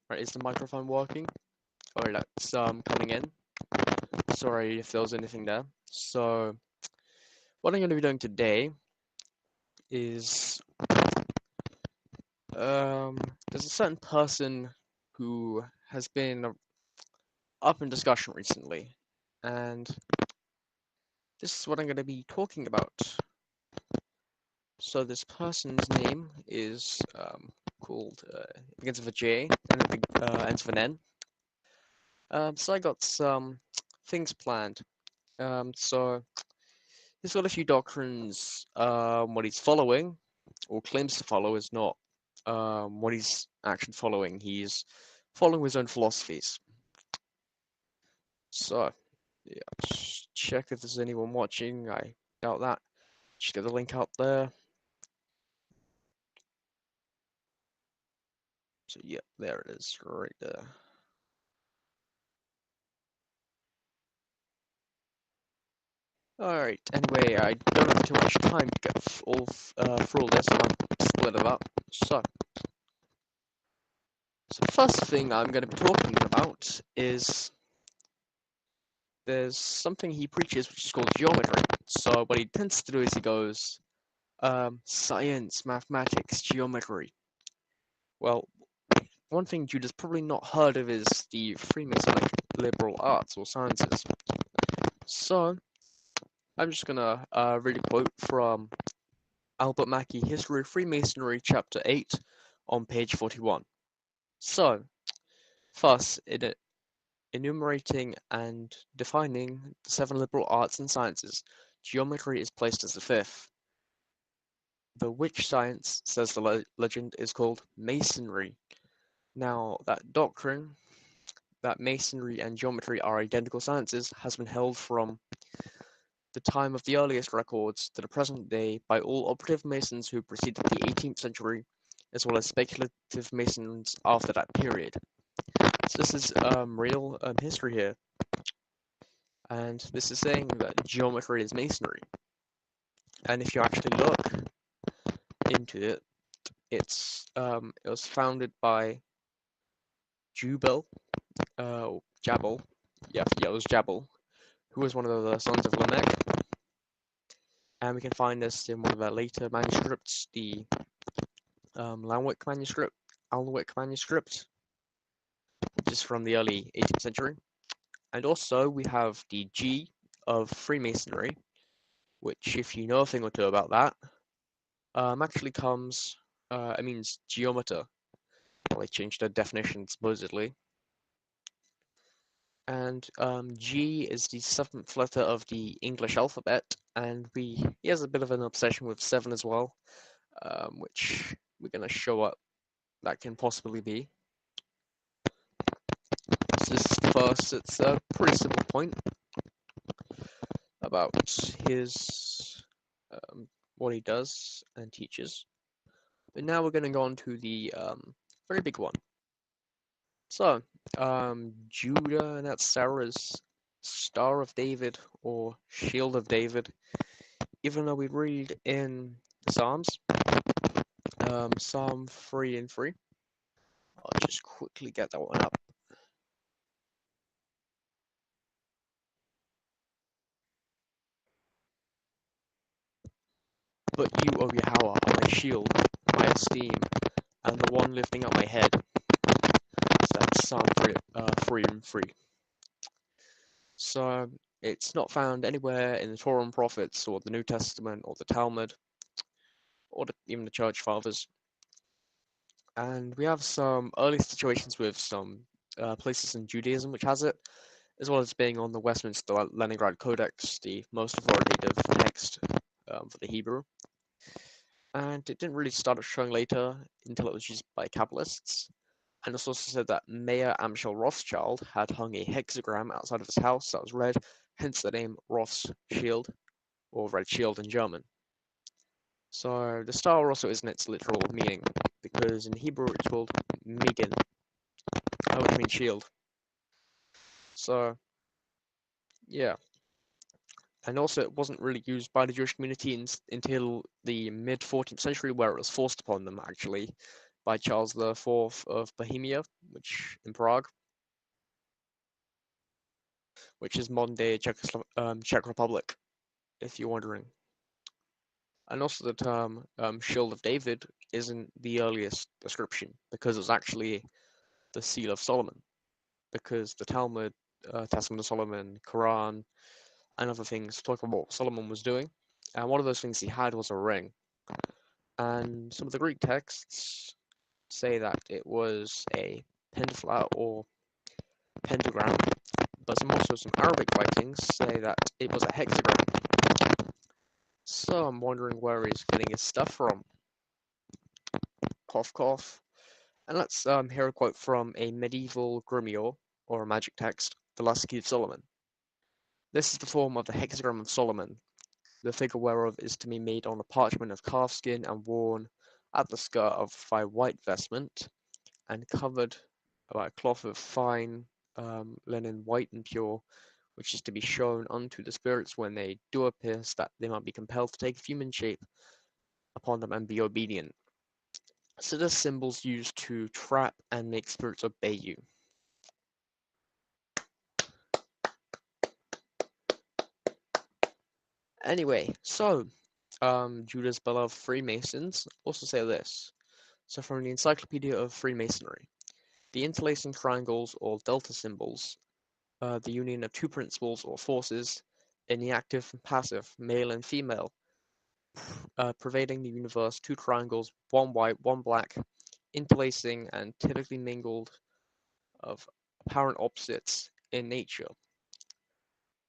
Right, is the microphone working? Alright, that's coming in. Sorry if there was anything there. So, what I'm going to be doing today is there's a certain person who has been up in discussion recently, and this is what I'm going to be talking about. So this person's name is called, it begins with a J and it ends with an N. So I got some things planned. So he's got a few doctrines. What he's following, or claims to follow, is not what he's actually following. He's following his own philosophies. So, yeah, just check if there's anyone watching. I doubt that. Just get the link out there. So, yeah, there it is, right there. Alright, anyway, I don't have too much time to get through all this, and I'll split it up. So the first thing I'm going to be talking about is there's something he preaches which is called geometry. So what he tends to do is he goes, science, mathematics, geometry. Well, one thing Jude has probably not heard of is the Freemasonic liberal arts or sciences. So I'm just gonna read a quote from Albert Mackey, History of Freemasonry, Chapter 8, on page 41. So, first, enumerating and defining the 7 liberal arts and sciences, geometry is placed as the 5th. The which science, says the legend, is called masonry. Now, that doctrine, that masonry and geometry are identical sciences, has been held from the time of the earliest records to the present day by all operative masons who preceded the 18th century, as well as speculative masons after that period. So this is real history here, and this is saying that geometry is masonry. And if you actually look into it, it was founded by Jubal, Jabal, yeah, it was Jabal, who was one of the sons of Lamech, and we can find this in one of their later manuscripts, the Alnwick manuscript, which is from the early 18th century. And also we have the G of Freemasonry, which, if you know a thing or two about that, actually comes, it means geometer. Well, they changed their definition supposedly. And G is the 7th letter of the English alphabet, and he has a bit of an obsession with 7 as well, which we're going to show what that can possibly be. So this is first, it's a pretty simple point about his what he does and teaches. But now we're going to go on to the very big one. So, Judah Natzarah's Star of David or Shield of David, even though we read in the Psalms, Psalm 3 and 3. I'll just quickly get that one up. But you, O Yahweh, are my shield, my esteem, and the one lifting up my head. So that's Psalm 3 and 3. So it's not found anywhere in the Torah and Prophets or the New Testament or the Talmud or even the Church Fathers. And we have some early situations with some places in Judaism which has it, as well as being on the Westminster Leningrad Codex, the most authoritative text for the Hebrew. And it didn't really start showing later until it was used by Kabbalists. And it's also said that Mayor Amschel Rothschild had hung a hexagram outside of his house that was red, hence the name Rothschild, or Red Shield in German. So the star also isn't its literal meaning, because in Hebrew it's called Megan, which means shield. So, yeah. And also it wasn't really used by the Jewish community until the mid-14th century, where it was forced upon them, actually, by Charles IV of Bohemia, which in Prague, which is modern-day Czech Republic, if you're wondering. And also the term Shield of David isn't the earliest description, because it was actually the Seal of Solomon, because the Talmud, Testament of Solomon, Quran, and other things talk about what Solomon was doing. And one of those things he had was a ring. And some of the Greek texts say that it was a pentaflat or pentagram, but some Arabic writings say that it was a hexagram. So I'm wondering where he's getting his stuff from. Cough, cough. And let's hear a quote from a medieval grimoire, or a magic text, the Lasky of Solomon. This is the form of the hexagram of Solomon, the figure whereof is to be made on a parchment of calfskin and worn at the skirt of thy white vestment, and covered by a cloth of fine linen white and pure, which is to be shown unto the spirits when they do appear, that they might be compelled to take human shape upon them and be obedient. So the symbols used to trap and make spirits obey you. Anyway, so Judah's beloved Freemasons also say this. So from the Encyclopedia of Freemasonry, the interlacing triangles or delta symbols, the union of two principles or forces in the active and passive, male and female, pervading the universe, two triangles, one white, one black, interlacing and typically mingled of apparent opposites in nature.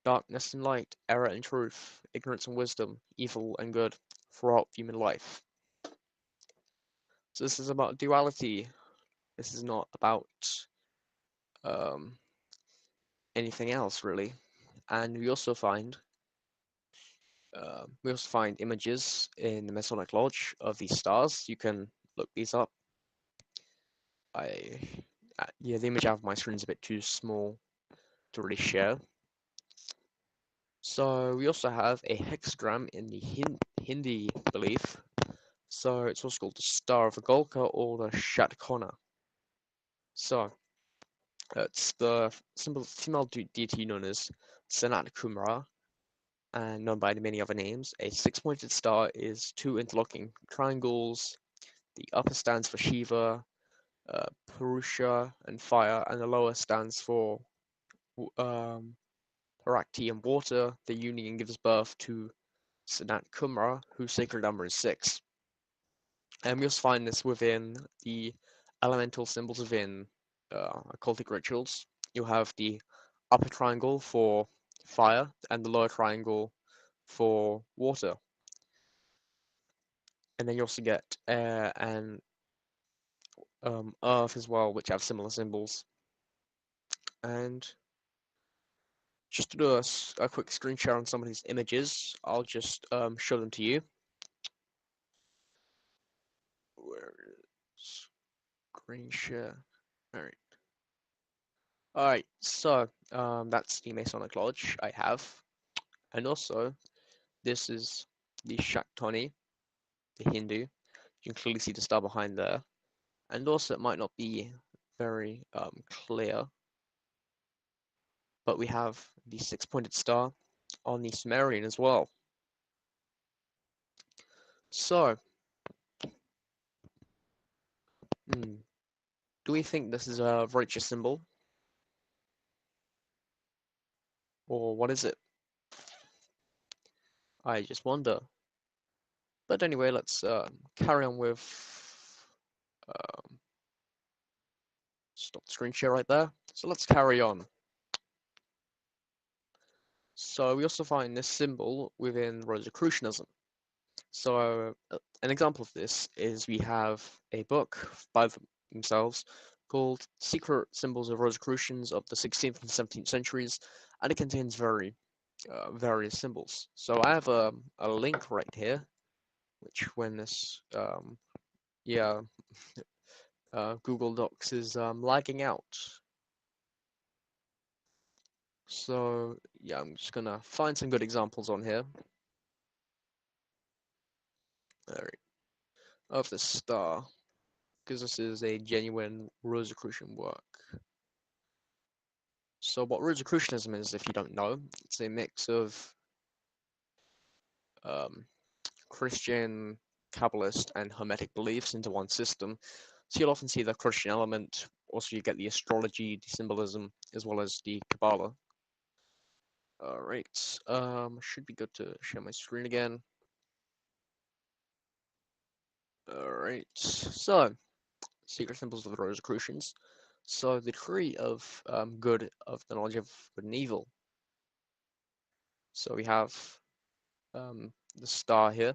Darkness and light, error and truth, ignorance and wisdom, evil and good, throughout human life. So this is about duality. This is not about anything else, really. And we also find images in the Masonic Lodge of these stars. You can look these up. The image out of my screen is a bit too small to really share. So we also have a hexagram in the Hindi belief. So it's also called the Star of the Golka or the Shatkona. So it's the symbol female deity known as Sanat Kumara, and known by many other names. A six-pointed star is two interlocking triangles. The upper stands for Shiva, Purusha, and fire, and the lower stands for Parakti and water. The union gives birth to Sanat Kumara, whose sacred number is 6. And we also find this within the elemental symbols within occultic rituals. You have the upper triangle for fire and the lower triangle for water. And then you also get air and earth as well, which have similar symbols. And just to do a quick screen share on some of these images, I'll just show them to you. Where is screen share? Alright, so that's the Masonic Lodge I have. And also, this is the Shaktoni, the Hindu. You can clearly see the star behind there. And also, it might not be very clear, but we have the six-pointed star on the Sumerian as well. So, do we think this is a righteous symbol? Or what is it? I just wonder. But anyway, let's carry on with stop the screen share right there. So let's carry on. So we also find this symbol within Rosicrucianism. So an example of this is we have a book by themselves called Secret Symbols of Rosicrucians of the 16th and 17th centuries, and it contains various symbols. So I have a link right here, which when this Google Docs is lagging out. So yeah, I'm just gonna find some good examples on here. All right, of the star. because this is a genuine Rosicrucian work. So what Rosicrucianism is, if you don't know, it's a mix of um, Christian, Kabbalist, and Hermetic beliefs into one system. So you'll often see the Christian element. Also, you get the astrology, the symbolism, as well as the Kabbalah. Alright, should be good to share my screen again. Alright, so, secret symbols of the Rosicrucians. So, the tree of good, of the knowledge of good and evil. So we have the star here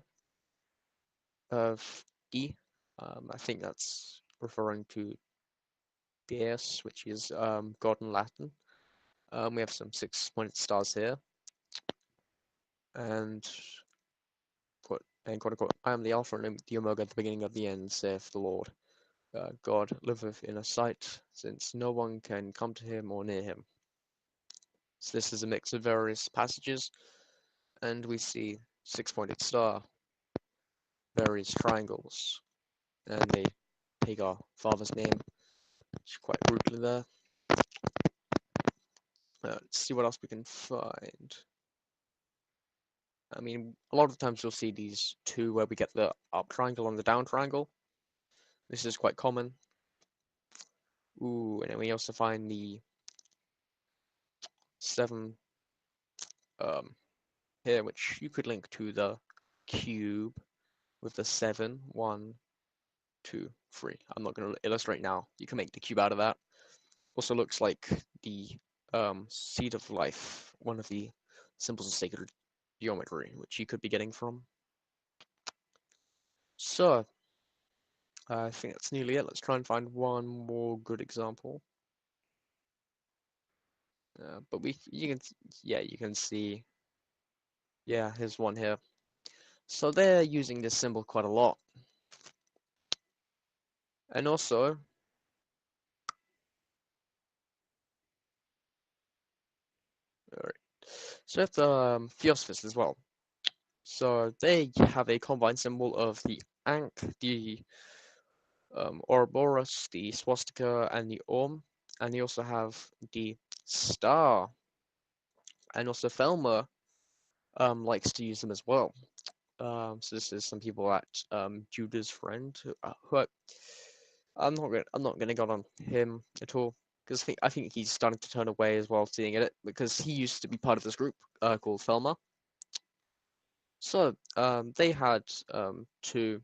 of E. I think that's referring to Deus, which is God in Latin. We have some 6-pointed stars here, and quote unquote, I am the Alpha and the Omega, the beginning of the end, saith the Lord. God liveth in a sight, since no one can come to him or near him. So this is a mix of various passages, and we see 6-pointed star, various triangles, and they take our father's name, which is quite brutally there. Let's see what else we can find. I mean, a lot of times you'll see these two where we get the up triangle and the down triangle. This is quite common. Ooh, and then we also find the 7 here, which you could link to the cube with the 7, 1, 2, 3. I'm not going to illustrate now. You can make the cube out of that. Also looks like the seed of life, one of the symbols of sacred geometry, which you could be getting from. So, I think that's nearly it. Let's try and find one more good example. But you can see, yeah, here's one here. So they're using this symbol quite a lot. And also, alright, so we have the Theosophists as well. So they have a combined symbol of the Ankh, the Ouroboros, the swastika, and the Orm. And they also have the star. And also Thelma likes to use them as well. So this is some people at Judah's friend who I'm not gonna go on him at all because I think he's starting to turn away as well, seeing it because he used to be part of this group called Thelma. So they had 2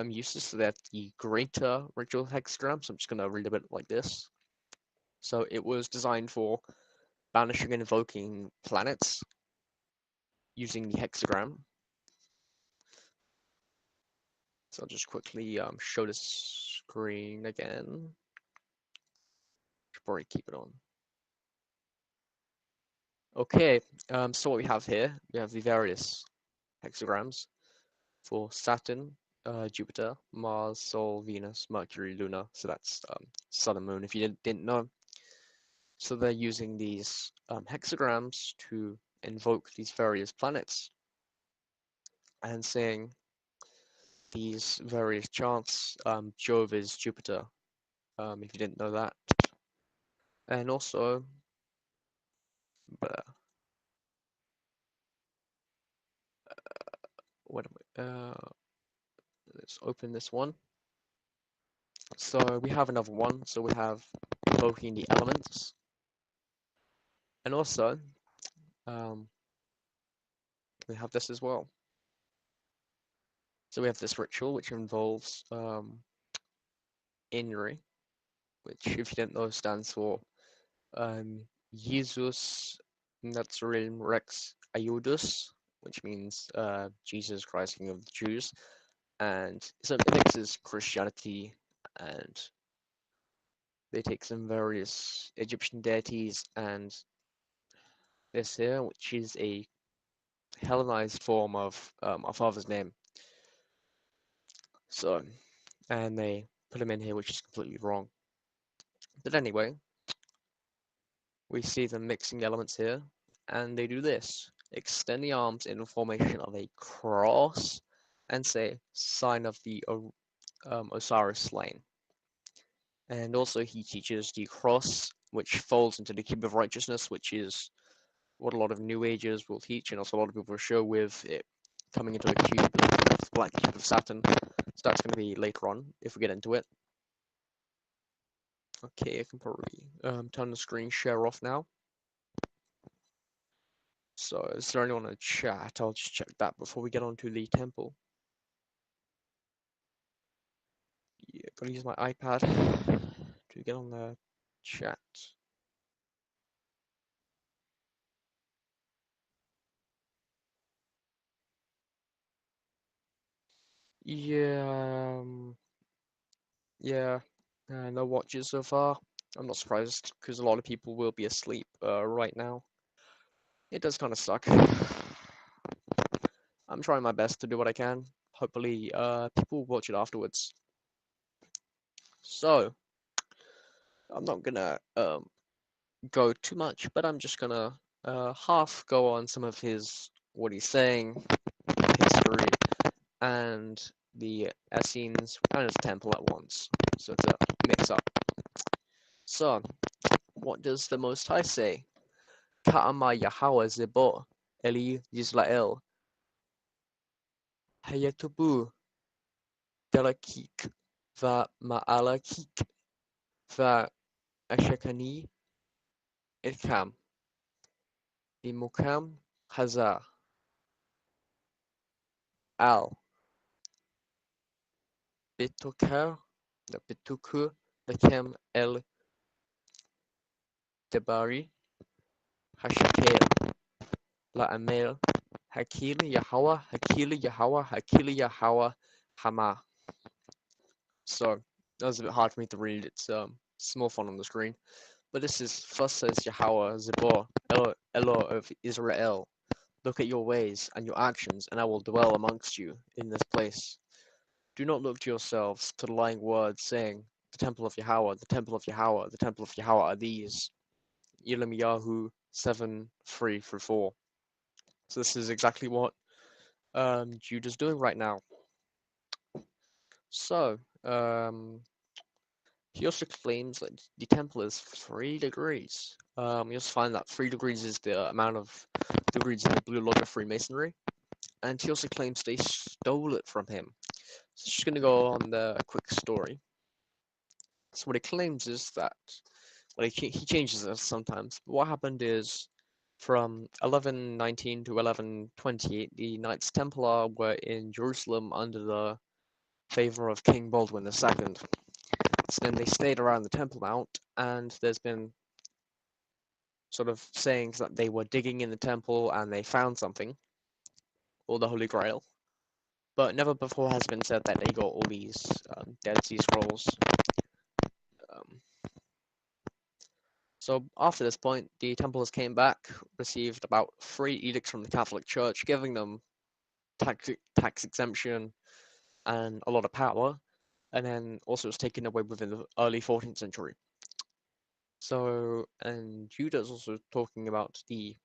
uses. So they had the greater ritual hexagram. So I'm just gonna read a bit like this. So it was designed for banishing and invoking planets using the hexagram. So I'll just quickly show the screen again. Should probably keep it on. Okay, so what we have here, we have the various hexagrams for Saturn, Jupiter, Mars, Sol, Venus, Mercury, Luna. So that's Sun and Moon, if you didn't know. So they're using these hexagrams to invoke these various planets and saying these various chants. Jove is Jupiter, if you didn't know that. And also, what am I, let's open this one. So we have another one. So we have invoking the elements. And also, we have this as well. So we have this ritual which involves Inri, which, if you didn't know, stands for Jesus Natzarah Rex Iudus, which means Jesus Christ, King of the Jews. And so it mixes Christianity, and they take some various Egyptian deities and this here, which is a Hellenized form of our father's name. So, and they put him in here, which is completely wrong. But anyway, we see them mixing elements here, and they do this. Extend the arms in the formation of a cross and say, sign of the Osiris slain. And also he teaches the cross, which falls into the cube of righteousness, which is what a lot of New Agers will teach, and also a lot of people will show with it coming into the cube, the black cube of Saturn. So that's going to be later on, if we get into it. Okay, I can probably turn the screen share off now. So, is there anyone in the chat? I'll just check that before we get on to the temple. Yeah, gotta use my iPad to get on the chat. Yeah, no watches so far. I'm not surprised, because a lot of people will be asleep right now. It does kind of suck. I'm trying my best to do what I can. Hopefully, people will watch it afterwards. So, I'm not gonna go too much, but I'm just gonna half go on some of what he's saying, history, and the Essenes and his temple at once. So it's a mix up. So, what does the Most High say? Ka'ama Yahweh Zebo Eli Yisrael Hayatubu Delakik Va Ma'alakik Va Ashakani Ilkam Bimukam Hazar Al Bitukar Bitukur Lakem El Debari Hashakel La Amel Hakili Yahweh Hama. So that was a bit hard for me to read. It's small font on the screen. But this is first says Yahweh Zebor, Elo of Israel. Look at your ways and your actions, and I will dwell amongst you in this place. Do not look to yourselves to the lying words, saying, the temple of Yahweh, the temple of Yahweh, the temple of Yahweh are these. Yirmiyahu 7:3-4. So this is exactly what Judah's doing right now. So, he also claims that the temple is 3 degrees. You also find that 3 degrees is the amount of degrees in the Blue Lodge of Freemasonry. And he also claims they stole it from him. So just going to go on a quick story. So what he claims is that, well, he changes it sometimes. But what happened is, from 1119 to 1120, the Knights Templar were in Jerusalem under the favor of King Baldwin II. So then they stayed around the Temple Mount, and there's been sort of sayings that they were digging in the temple and they found something, or the Holy Grail. But never before has been said that they got all these Dead Sea Scrolls. So after this point, the Templars came back, received about 3 edicts from the Catholic Church, giving them tax exemption and a lot of power, and then also was taken away within the early 14th century. So, and Judah is also talking about the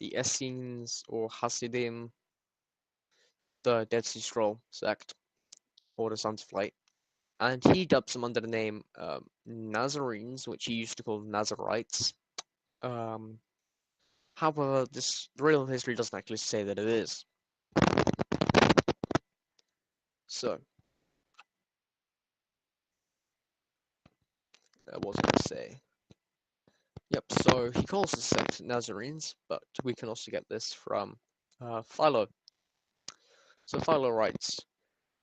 Essenes or Hasidim, the Dead Sea Scroll sect, or the Sons of Light. And he dubs them under the name Nazarenes, which he used to call Nazarites. However, the real history doesn't actually say that it is. So, what was I going to say? Yep, so he calls the sect Nazarenes, but we can also get this from Philo. So Philo writes,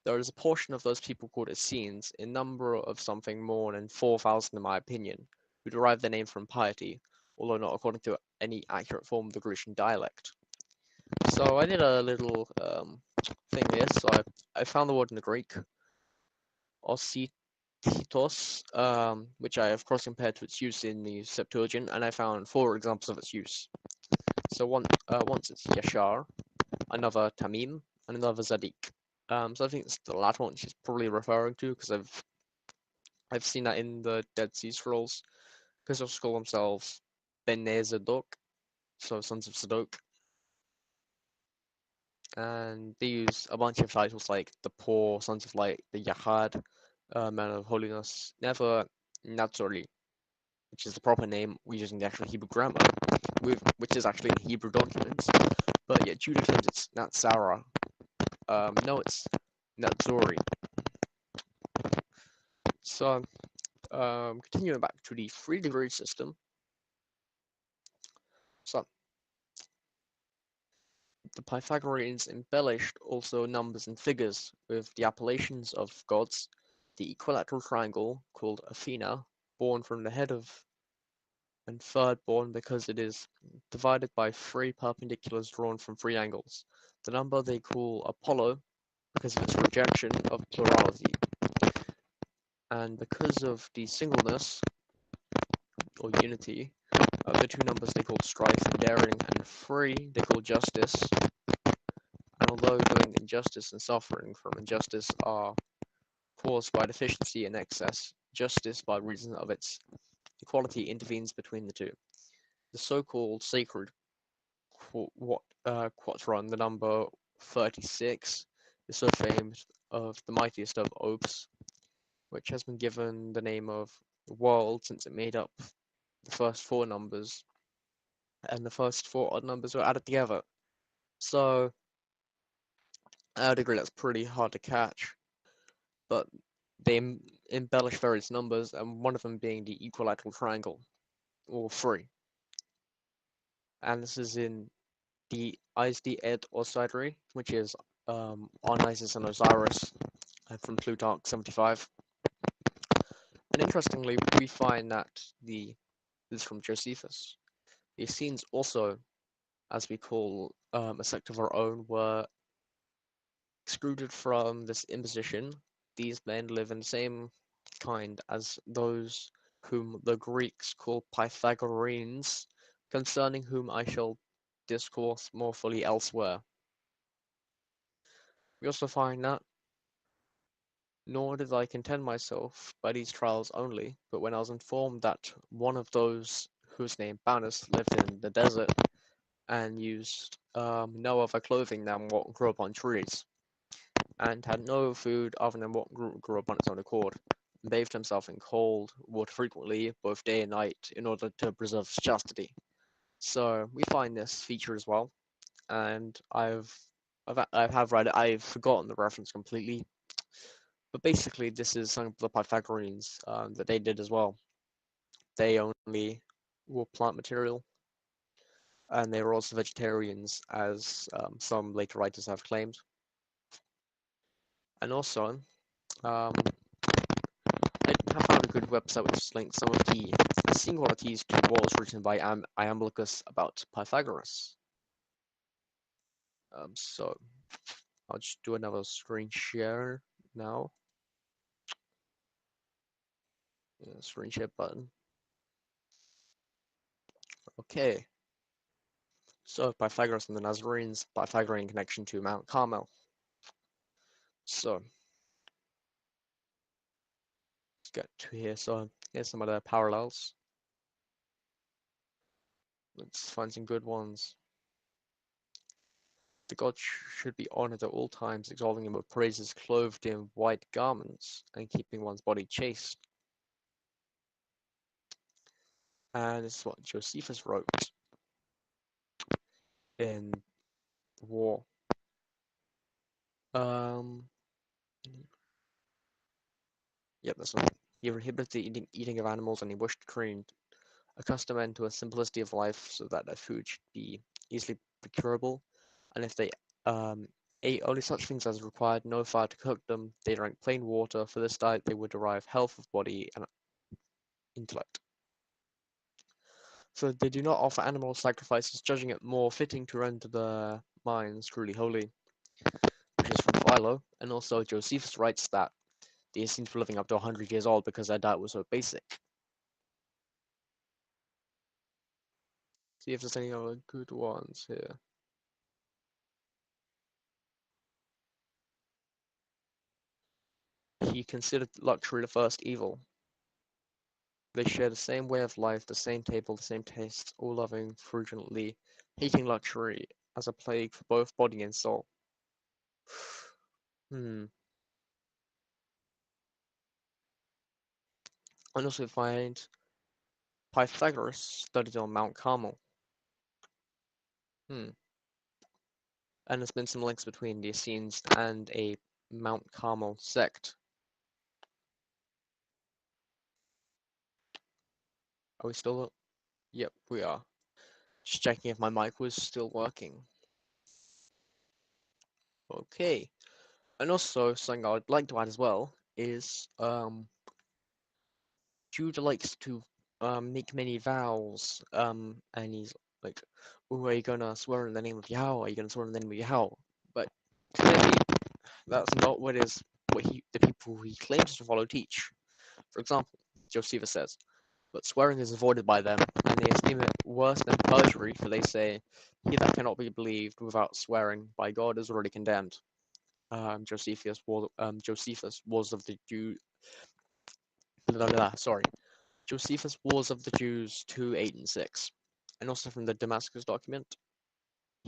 there is a portion of those people called Essenes, in number of something more than 4,000 in my opinion, who derive their name from piety, although not according to any accurate form of the Grecian dialect. So I did a little thing here, so I found the word in the Greek, Ositos, which I of course compared to its use in the Septuagint, and I found 4 examples of its use. So once it's Yashar, another Tamim, and another Zadik. So I think it's the latter one she's probably referring to, because I've seen that in the Dead Sea Scrolls, because they'll call themselves Bene Zadok, so sons of Zadok. and they use a bunch of titles like the Poor, Sons of Light, the Yahad, Man of Holiness, never Natzarah, which is the proper name using the actual Hebrew grammar, which is actually in Hebrew documents. But yet Judah claims it's Natzarah. No, it's Natzori. So, continuing back to the 3-degree system. So, the Pythagoreans embellished also numbers and figures with the appellations of gods, the equilateral triangle called Athena, born from the head of and third born because it is divided by 3 perpendiculars drawn from 3 angles. The number they call Apollo because of its rejection of plurality, and because of the singleness or unity of the 2 numbers they call strife and daring, and 3 they call justice. And although doing injustice and suffering from injustice are caused by deficiency and excess, justice, by reason of its equality, intervenes between the two. The so-called sacred quatron, the number 36, is so famed of the mightiest of oaths, which has been given the name of the world since it made up the first 4 numbers, and the first 4 odd numbers were added together. So I would agree that's pretty hard to catch, but they embellish various numbers, and one of them being the equilateral triangle, or 3. And this is in the ISD Ed Osiris, which is on Isis and Osiris from Plutarch 75. And interestingly, we find that this is from Josephus. The Essenes also, as we call a sect of our own, were excluded from this imposition. These men live in the same kind as those whom the Greeks call Pythagoreans, concerning whom I shall discourse more fully elsewhere. We also find that nor did I content myself by these trials only, but when I was informed that one of those whose name Banus lived in the desert and used no other clothing than what grew upon trees, and had no food other than what grew upon its own accord, and bathed himself in cold water frequently, both day and night, in order to preserve his chastity. So we find this feature as well, and I have read it. I've forgotten the reference completely, but basically this is something the Pythagoreans that they did as well. They only wore plant material, and they were also vegetarians, as some later writers have claimed. And also, I have found a good website which links some of the singularities to what was written by Iamblichus about Pythagoras. So I'll just do another screen share now. Yeah, screen share button. Okay. So Pythagoras and the Nazarenes, Pythagorean connection to Mount Carmel. So let's get to here. So here's some of the parallels. Let's find some good ones. The god should be honored at all times, exalting him with praises, clothed in white garments, and keeping one's body chaste. And this is what Josephus wrote in the war. Yep, that's one. He prohibited the eating of animals, and he wished to accustom men to a simplicity of life so that their food should be easily procurable. And if they ate only such things as required no fire to cook them, they drank plain water. For this diet they would derive health of body and intellect. So they do not offer animal sacrifices, judging it more fitting to render their minds truly holy, which is from Philo. And also Josephus writes that the Essenes were living up to 100 years old because their diet was so basic. See if there's any other good ones here. He considered luxury the first evil. They share the same way of life, the same table, the same tastes, all loving frugally, hating luxury as a plague for both body and soul. Hmm. And also find Pythagoras studied on Mount Carmel. Hmm. And there's been some links between the Essenes and a Mount Carmel sect. Are we still? Yep, we are. Just checking if my mic was still working. Okay. And also, something I'd like to add as well is Judah likes to make many vows, and he's like, "Oh, are you gonna swear in the name of Yahweh? Are you gonna swear in the name of Yahweh?" But clearly, that's not what the people he claims to follow teach. For example, Josephus says, "But swearing is avoided by them, and they esteem it worse than perjury, for they say, he that cannot be believed without swearing by God is already condemned." Josephus was of the Jew. Sorry, Josephus Wars of the Jews 2:8 and 6, and also from the Damascus document.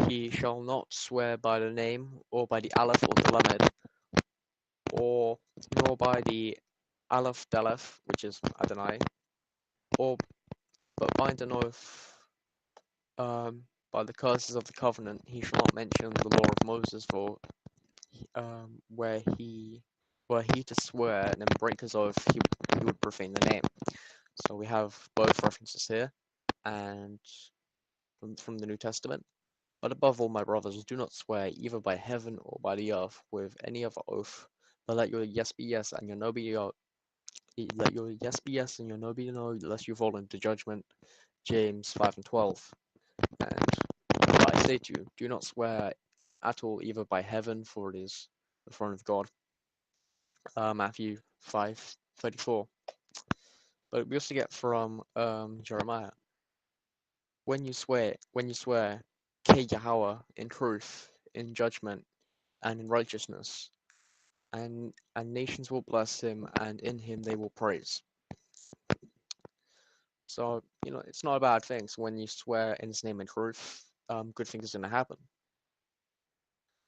He shall not swear by the name, or by the Aleph or the Lamed, or nor by the Aleph Daleth, which is Adonai, or but bind an oath by the curses of the covenant. He shall not mention the law of Moses, for where he to swear and then break his oath, he would profane the name. So we have both references here, and from the New Testament. But above all, my brothers, do not swear either by heaven or by the earth with any other oath, but let your yes be yes and your no be no. Let your yes be yes and your no be no, lest you fall into judgment. James 5 and 12. And I say to you, do not swear at all either by heaven, for it is the throne of God. Matthew 5:34. But we also get from Jeremiah. When you swear, K Yahweh in truth, in judgment, and in righteousness, and nations will bless him, and in him they will praise. So, it's not a bad thing. So when you swear in his name in truth, good things are going to happen.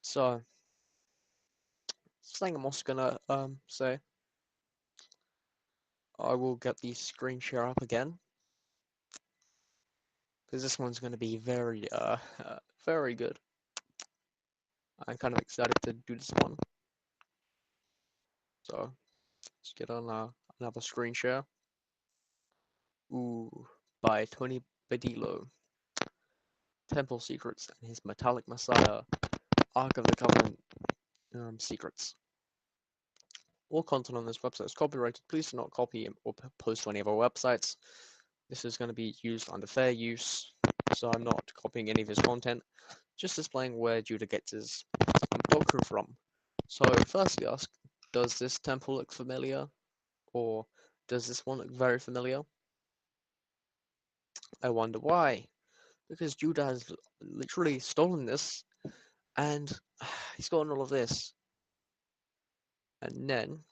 So, something I'm also going to say, I will get the screen share up again, because this one's going to be very, very good. I'm kind of excited to do this one. So, let's get on another screen share. Ooh, by Tony Badillo. Temple Secrets and his Metallic Messiah, Ark of the Covenant secrets. All content on this website is copyrighted. Please do not copy or post to any of our websites. This is going to be used under fair use, so I'm not copying any of his content, just displaying where Judah gets his doctrine from. So firstly ask, does this temple look familiar? Or does this one look very familiar? I wonder why. Because Judah has literally stolen this, and he's gotten all of this. And then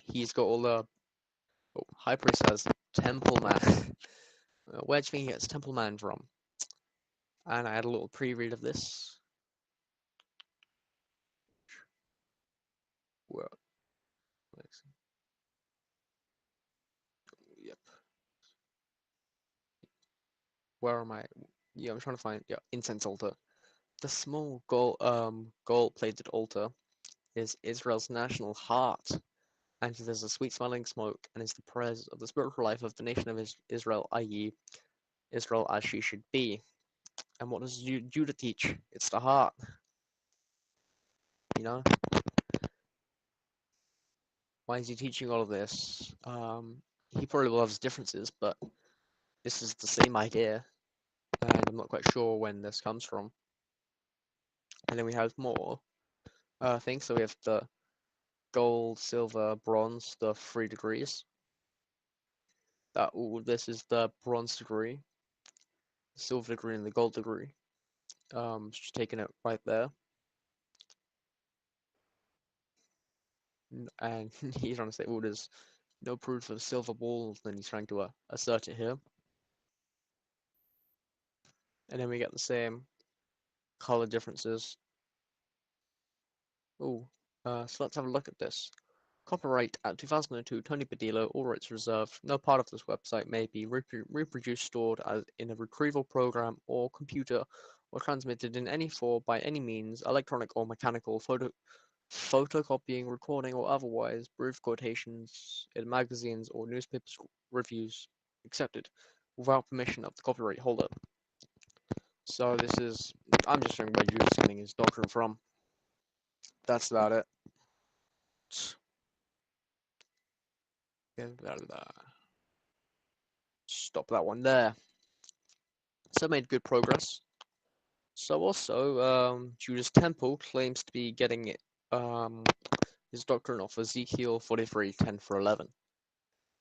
he's got all the High Priest says Temple Man. Where do you think he gets Temple Man from? And I had a little pre-read of this. Where, yep. Where am I? Yeah, I'm trying to find incense altar. The small gold-plated altar is Israel's national heart, and there's a sweet-smelling smoke, and is the prayers of the spiritual life of the nation of Israel, i.e., Israel as she should be. And what does Judah teach? It's the heart. You know, why is he teaching all of this? He probably loves differences, but this is the same idea, and I'm not quite sure when this comes from. And then we have more things. So we have the gold, silver, bronze, the 3 degrees. This is the bronze degree, the silver degree, and the gold degree. Just taking it right there. And he's trying to say, there's no proof of silver balls, then he's trying to assert it here. And then we get the same color differences. Ooh, so let's have a look at this. Copyright at 2002, Tony Padillo, all rights reserved. No part of this website may be reproduced, stored as in a retrieval program or computer, or transmitted in any form by any means, electronic or mechanical, photocopying, recording, or otherwise, brief quotations in magazines or newspapers reviews accepted without permission of the copyright holder. So this is, I'm just showing where Judas getting his doctrine from. That's about it. Stop that one there. So made good progress. So also, Judas Temple claims to be getting it, his doctrine off Ezekiel 43, 10-11.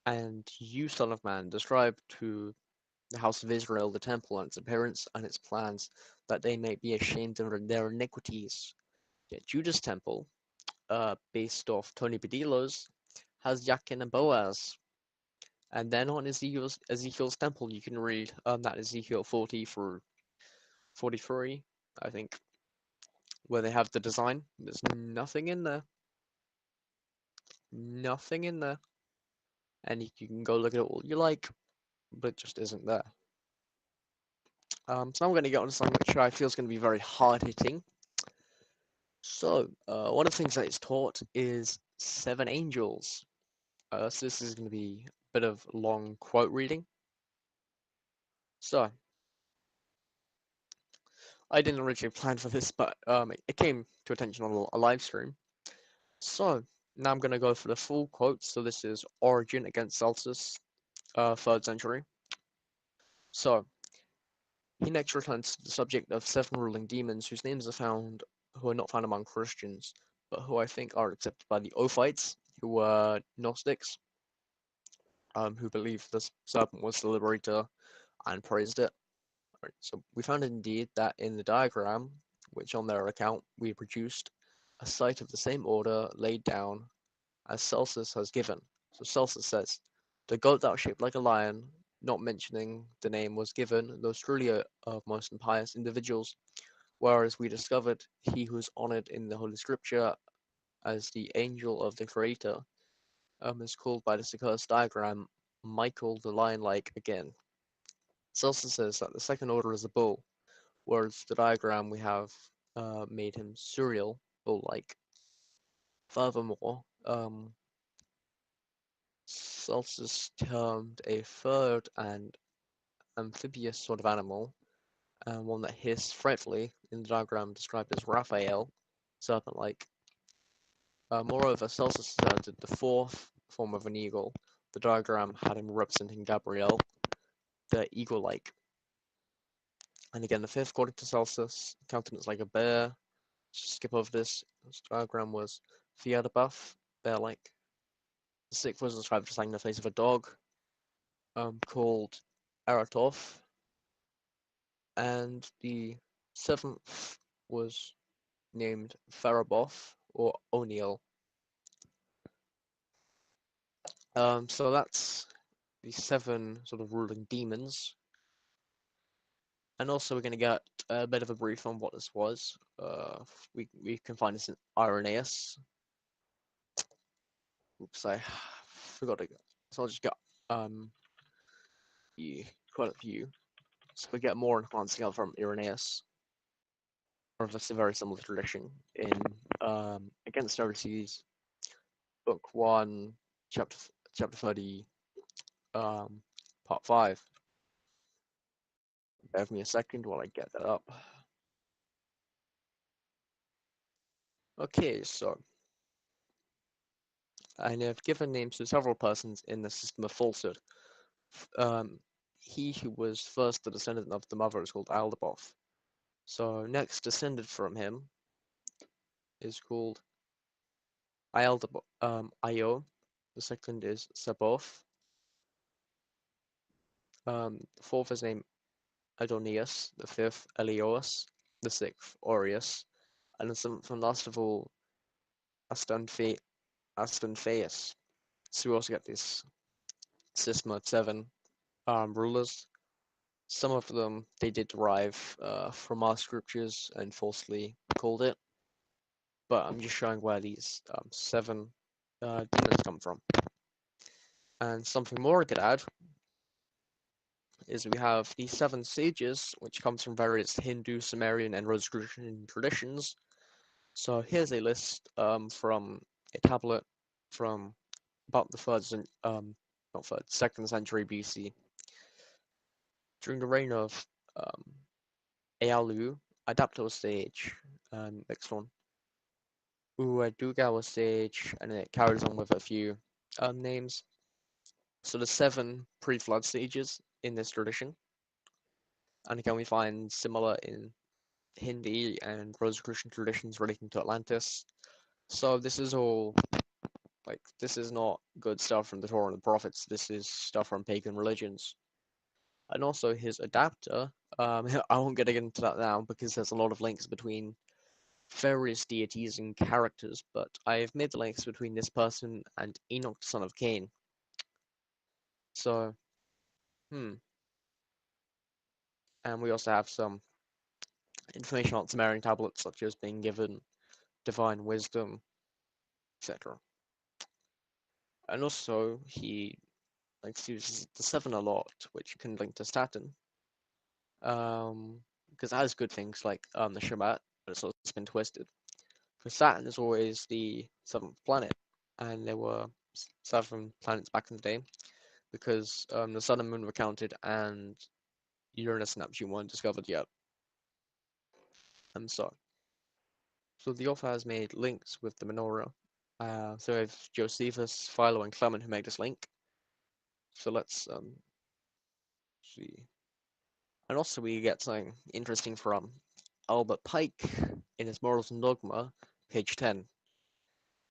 And you, Son of Man, describe to the house of Israel the temple and its appearance and its plans, that they may be ashamed of their iniquities. Yet Judas Temple, based off Tony Padillo's, has Yakin and Boaz. And then on Ezekiel's temple, you can read that Ezekiel 40 through 43, I think, where they have the design. There's nothing in there. Nothing in there. And you can go look at it all you like, but it just isn't there. So I'm going to get on to something which I feel is going to be very hard-hitting. So, one of the things that is taught is 7 angels. So this is going to be a bit of long quote reading. So, I didn't originally plan for this, but it came to attention on a live stream. So, now I'm going to go for the full quote. So this is Origen against Celsus, 3rd century. So, he next returns to the subject of 7 ruling demons whose names who are not found among Christians, but who I think are accepted by the Ophites, who were Gnostics, who believed the serpent was the liberator and praised it. Right, so we found indeed that in the diagram, which on their account we produced, a site of the same order laid down as Celsus has given. So Celsus says, the goat that was shaped like a lion, not mentioning the name, was given, those truly of most impious individuals, whereas we discovered he who is honored in the Holy Scripture as the angel of the Creator is called by this accursed diagram Michael the lion-like again. Celsus says that the second order is a bull, whereas the diagram we have made him Suriel, bull-like. Furthermore, Celsus termed a third and amphibious sort of animal, one that hissed frightfully, in the diagram described as Raphael, serpent-like. Moreover, Celsus asserted the fourth form of an eagle. The diagram had him representing Gabriel, the eagle-like. And again, the fifth, according to Celsus, countenance like a bear. Skip over this. This diagram was Theodobuff, bear-like. The sixth was described as having the face of a dog, called Eratoph. And the seventh was named Faraboth or O'Neill. So that's the 7 sort of ruling demons. And also we're going to get a bit of a brief on what this was. We can find this in Irenaeus. Oops, I forgot to go. So I'll just get quite a few. So we get more enhancing out from Irenaeus. Or if it's a very similar tradition in Against Heresies, Book 1, Chapter 30, Part 5. Bear with me a second while I get that up. Okay, so I have given names to several persons in the system of falsehood. He who was first the descendant of the mother is called Aldaboth. So next descended from him is called Io. The second is Saboth. The fourth is named Adonias. The fifth, Elios. The sixth, Aureus. And the seventh and last of all, Astanphaeus. So we also get this system of 7 rulers. Some of them they did derive from our scriptures and falsely called it, but I'm just showing where these 7 demons come from. And something more I could add is we have these 7 sages, which comes from various Hindu, Sumerian, and Rosicrucian traditions. So here's a list from a tablet from about the not third, 2nd century BC. During the reign of Ealu, Adapter was sage, next one. Uaduga was sage, and it carries on with a few names. So there's 7 pre-flood sages in this tradition, and again we find similar in Hindi and Rosicrucian traditions relating to Atlantis. So this is all this is not good stuff from the Torah and the prophets. This is stuff from pagan religions. And also his adapter. I won't get into that now because there's a lot of links between various deities and characters, but I've made the links between this person and Enoch, the son of Cain. So, and we also have some information on Sumerian tablets, such as being given divine wisdom, etc. And also, he uses the 7 a lot, which can link to Saturn. Because it has good things like the Shabbat, but it's also been twisted. Because Saturn is always the 7th planet, and there were 7 planets back in the day, because the Sun and Moon were counted, and Uranus and Neptune weren't discovered yet. So the author has made links with the menorah. So we have Josephus, Philo, and Clement who made this link. So let's see. And also we get something interesting from Albert Pike in his Morals and Dogma, page 10.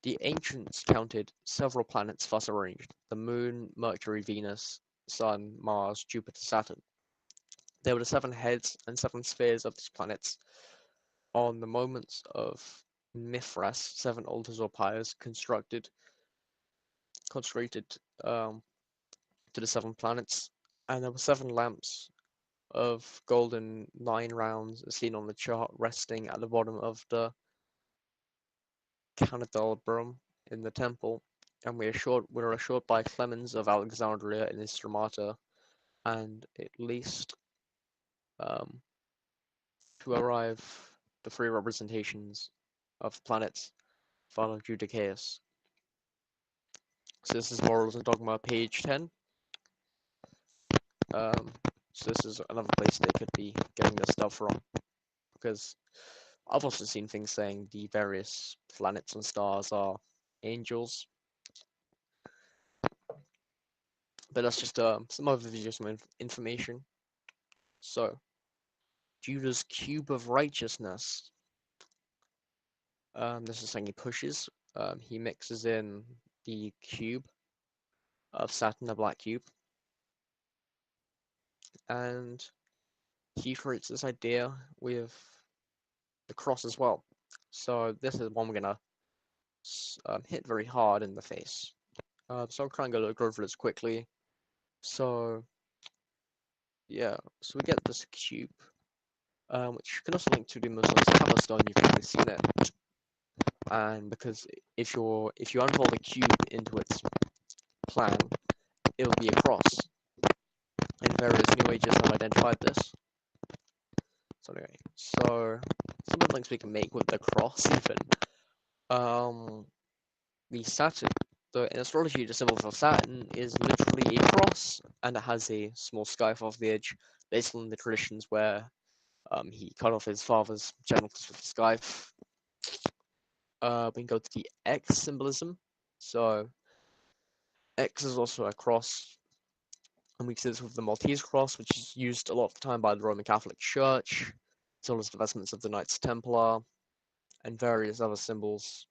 The ancients counted several planets thus arranged: the Moon, Mercury, Venus, Sun, Mars, Jupiter, Saturn. There were the 7 heads and 7 spheres of these planets. On the moments of Mithras, 7 altars or pyres consecrated to the 7 planets, and there were 7 lamps of golden 9 rounds as seen on the chart resting at the bottom of the candelabrum in the temple, and we were assured by Clemens of Alexandria in his Stramata, and at least to arrive the 3 representations of planets follow Judicius. So this is Morals and Dogma, page 10. So this is another place they could be getting this stuff from, because I've also seen things saying the various planets and stars are angels. But that's just some overview, some information. So, Judah's cube of righteousness. This is something he pushes. He mixes in the cube of Saturn, the black cube, and he creates this idea with the cross as well. So this is one we're gonna hit very hard in the face. So I'm trying to go through this quickly. So yeah, so we get this cube, which you can also link to the Muslims Palestine. You've probably seen it, and because if you unfold a cube into its plan, it'll be a cross. And various New Ages have identified this. So anyway, so some of the links we can make with the cross even. The Saturn, in astrology, the symbol for Saturn is literally a cross, and it has a small scythe off the edge, based on the traditions where he cut off his father's genitals with the scythe. We can go to the X symbolism. So X is also a cross, and we see this with the Maltese cross, which is used a lot of the time by the Roman Catholic Church, as well as the vestments of the Knights Templar, and various other symbols,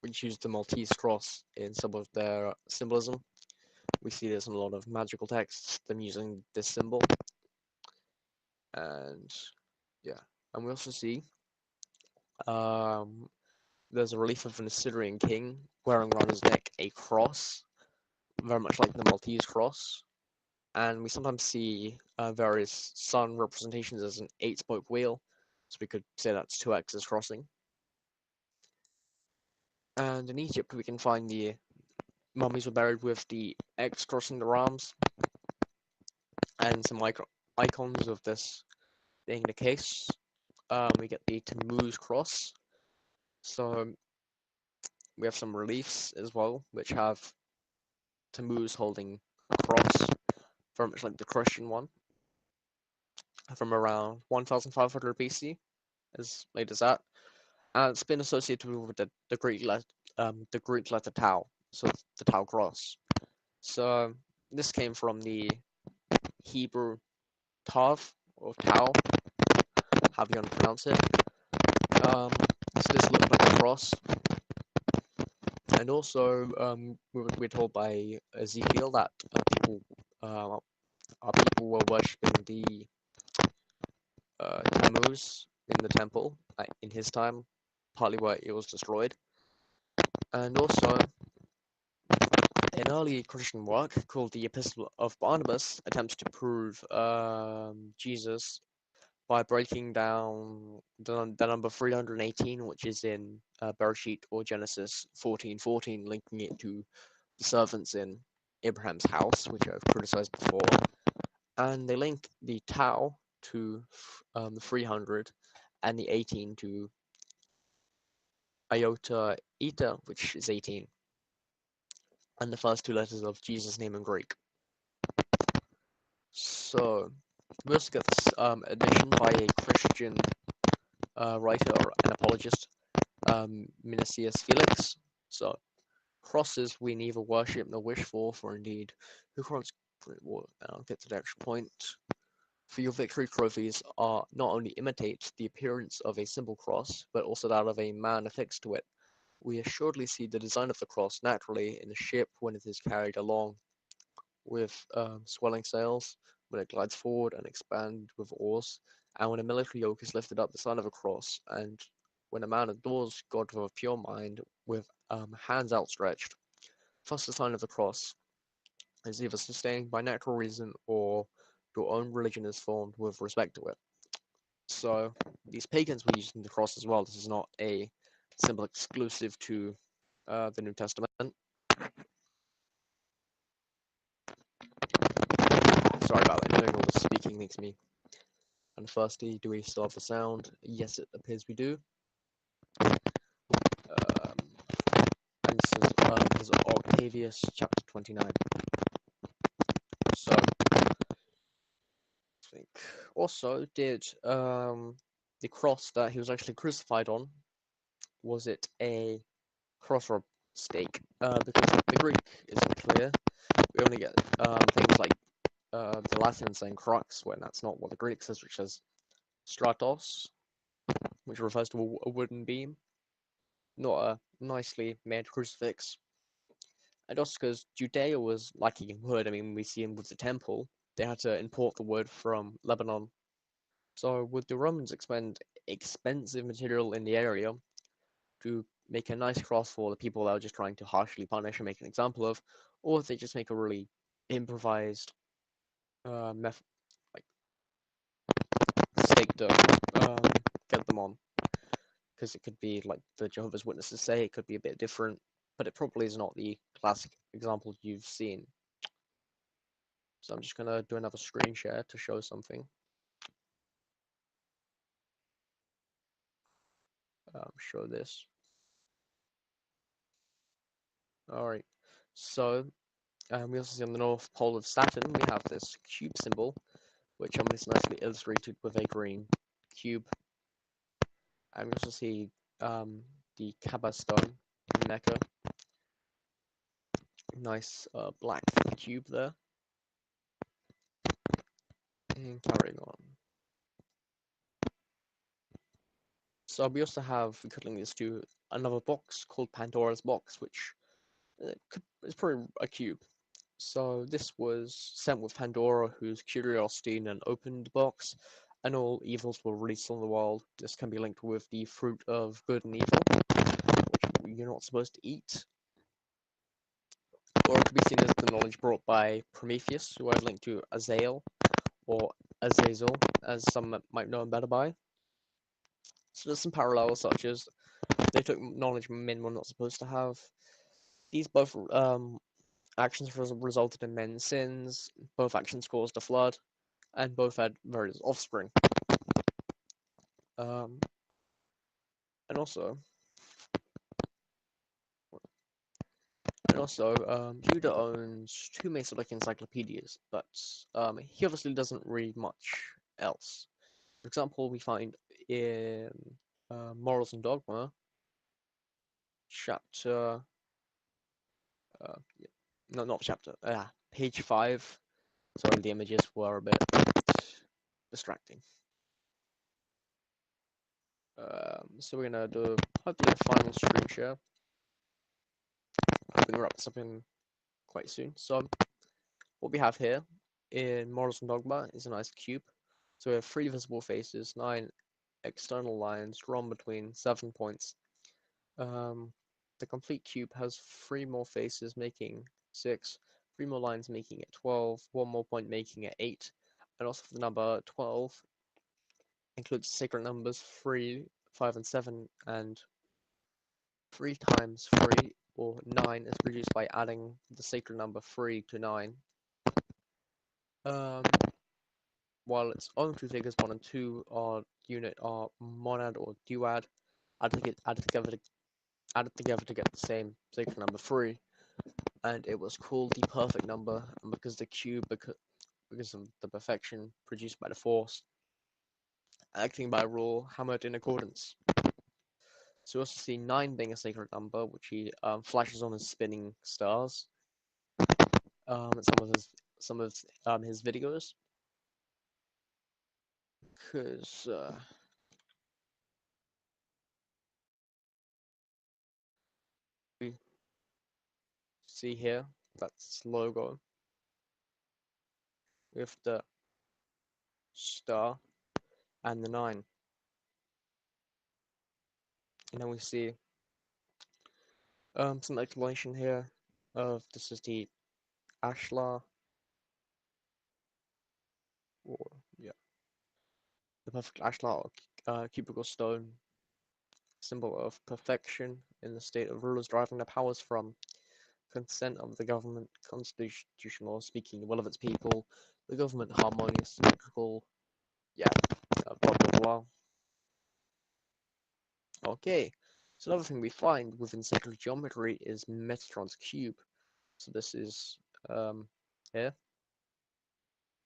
which use the Maltese cross in some of their symbolism. We see this in a lot of magical texts, them using this symbol. And yeah, and we also see there's a relief of an Assyrian king wearing around his neck a cross, very much like the Maltese cross. and we sometimes see various sun representations as an 8-spoke wheel, so we could say that's two axes crossing. And in Egypt, we can find the mummies were buried with the X crossing their arms, and some icons of this being the case. We get the Tammuz cross, so we have some reliefs as well, which have Tammuz holding a cross, very much like the Christian one, from around 1500 BC, as late as that. And it's been associated with the Greek letter Tau, so the Tau cross. So this came from the Hebrew Tav, or Tau, however you want to pronounce it. So this looked like a cross. And also, we're told by Ezekiel that our people were worshipping the Tammuz in the temple in his time, partly why it was destroyed. And also, an early Christian work called the Epistle of Barnabas attempts to prove Jesus by breaking down the number 318, which is in Bereshit or Genesis 14:14, linking it to the servants in Abraham's house, which I've criticized before. And they link the Tau to the 300 and the 18 to Iota Eta, which is 18, and the first two letters of Jesus' name in Greek. So we also get this addition by a Christian writer and apologist, Minicius Felix. So crosses we neither worship nor wish for indeed, who grants great war. I'll get to the actual point. For your victory trophies are not only imitate the appearance of a simple cross, but also that of a man affixed to it. We assuredly see the design of the cross naturally in the ship when it is carried along with swelling sails, when it glides forward and expands with oars, and when a military yoke is lifted up the sign of a cross, and when a man adores God with a pure mind, with hands outstretched. Thus the sign of the cross is either sustained by natural reason or your own religion is formed with respect to it. So these pagans were using the cross as well. This is not a symbol exclusive to the New Testament. Sorry about that. Doing all the speaking makes me unthirsty. Do we still have the sound? Yes, it appears we do. And this is Octavius chapter 29. So I think also did the cross that he was actually crucified on, was it a cross or a stake? Because the Greek isn't clear. We only get things like the Latin saying crux when that's not what the Greek says, which says stratos, which refers to a wooden beam, not a nicely made crucifix. And also because Judea was lacking wood. I mean, we see with the temple, they had to import the wood from Lebanon. So would the Romans expend expensive material in the area to make a nice cross for the people that were just trying to harshly punish and make an example of, or if they just make a really improvised method, like stake to get them on? Because it could be like the Jehovah's Witnesses say, it could be a bit different, but it probably is not the classic example you've seen. So I'm just gonna do another screen share to show something. Show this. All right. So we also see on the north pole of Saturn we have this cube symbol, which is nicely illustrated with a green cube. And we also see the Kaaba stone in Mecca. Nice black cube there. And carrying on. So we also have, cutting this to another box called Pandora's box, which is probably a cube. So this was sent with Pandora, whose curiosity in an opened box, and all evils were released on the world. This can be linked with the fruit of good and evil, which you're not supposed to eat. or it could be seen as the knowledge brought by Prometheus, who I've linked to Azazel, or Azazel, as some might know him better by. So there's some parallels, such as they took knowledge men were not supposed to have. These both actions resulted in men's sins, both actions caused a flood, and both had various offspring. Um, and also, Judah owns two Masonic encyclopedias, but he obviously doesn't read much else. For example, we find in Morals and Dogma, chapter, yeah, no, not chapter, page 5. Sorry, the images were a bit distracting. So we're gonna do hopefully a final screen share. Hoping to wrap this up in quite soon. So what we have here in Morals and Dogma is a nice cube. So we have 3 visible faces, 9 external lines drawn between 7 points. The complete cube has 3 more faces, making 6, 3 more lines making it 12, 1 more point making it 8, and also the number 12 includes sacred numbers 3, 5, and 7, and 3 times 3, or 9, is produced by adding the sacred number 3 to 9. While its own 2 figures 1 and 2 are monad or duad, added together to get the same sacred number 3, and it was called the perfect number, and because the cube, because of the perfection produced by the force, acting by rule, hammered in accordance. So we also see 9 being a sacred number, which he flashes on his spinning stars. In some of his videos, because we see here that's logo with the star and the 9, and then we see some explanation here of this is the ashlar, or yeah, the perfect ashlar, cubical stone, symbol of perfection in the state of rulers deriving their powers from consent of the government, constitutional, speaking the will of its people, the government harmonious, symmetrical, yeah, blah blah blah. Okay, so another thing we find within sacred geometry is Metatron's cube. So this is here,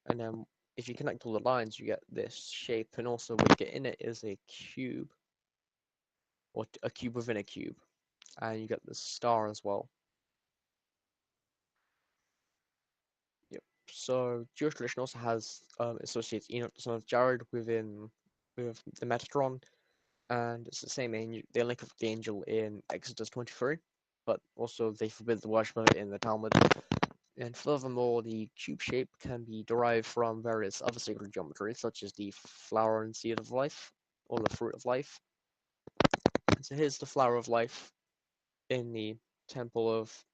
and then if you connect all the lines, you get this shape, and also what you get in it is a cube, or a cube within a cube, and you get the star as well. Yep. So Jewish tradition also has associates Enoch the son of Jared with the Metatron, and it's the same angel. They link up with the angel in Exodus 23, but also they forbid the worship of it in the Talmud. And furthermore, the cube shape can be derived from various other sacred geometries, such as the flower and seed of life, or the fruit of life. So here's the flower of life in the temple of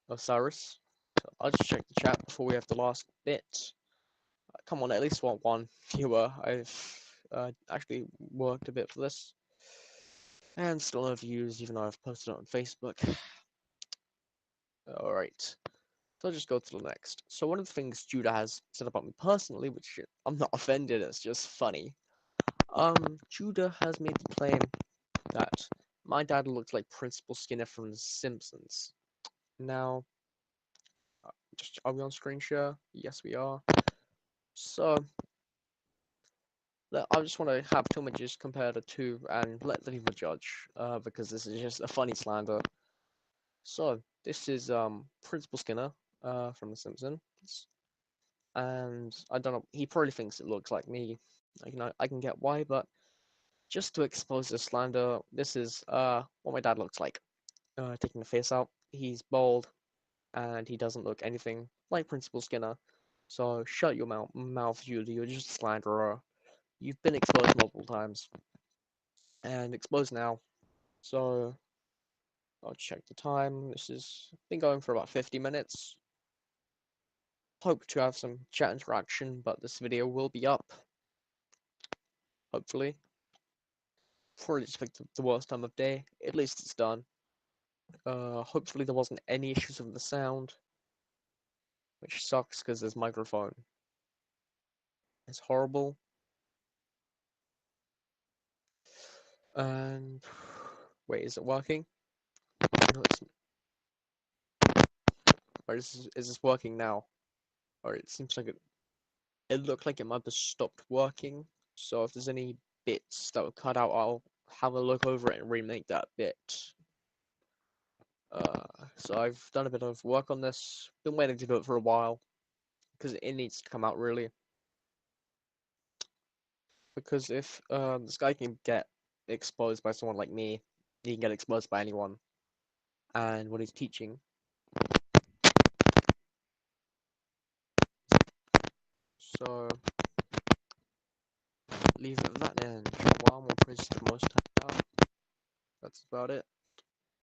Osiris. So I'll just check the chat before we have the last bit. Come on, at least want 1 viewer. I've actually worked a bit for this, and still no views, even though I've posted it on Facebook. Alright, so I'll just go to the next. So one of the things Judah has said about me personally, which I'm not offended, it's just funny. Judah has made the claim that my dad looks like Principal Skinner from The Simpsons. Now, are we on screen share? Yes, we are. So, I just want to have 2 images, compare the 2, and let the people judge, because this is just a funny slander. So, this is Principal Skinner from The Simpsons, and I don't know, he probably thinks it looks like me. I can get why, but just to expose the slander, this is what my dad looks like. Taking the face out, he's bald, and he doesn't look anything like Principal Skinner. So shut your mouth, Judy. You're just a slanderer. You've been exposed multiple times, and exposed now. So I'll check the time. This has been going for about 50 minutes. Hope to have some chat interaction, but this video will be up. Hopefully. Probably expect the worst time of day. At least it's done. Hopefully there wasn't any issues with the sound. Which sucks because this microphone is horrible. And wait, is it working? No, it's. Or is this working now? Or it seems like it looked like it might have stopped working. So if there's any bits that were cut out, I'll have a look over it and remake that bit. So I've done a bit of work on this. Been waiting to do it for a while because it needs to come out really. Because if this guy can get exposed by someone like me, he can get exposed by anyone. And what he's teaching. So leave it at that and wow, more praise to the most high. That's about it.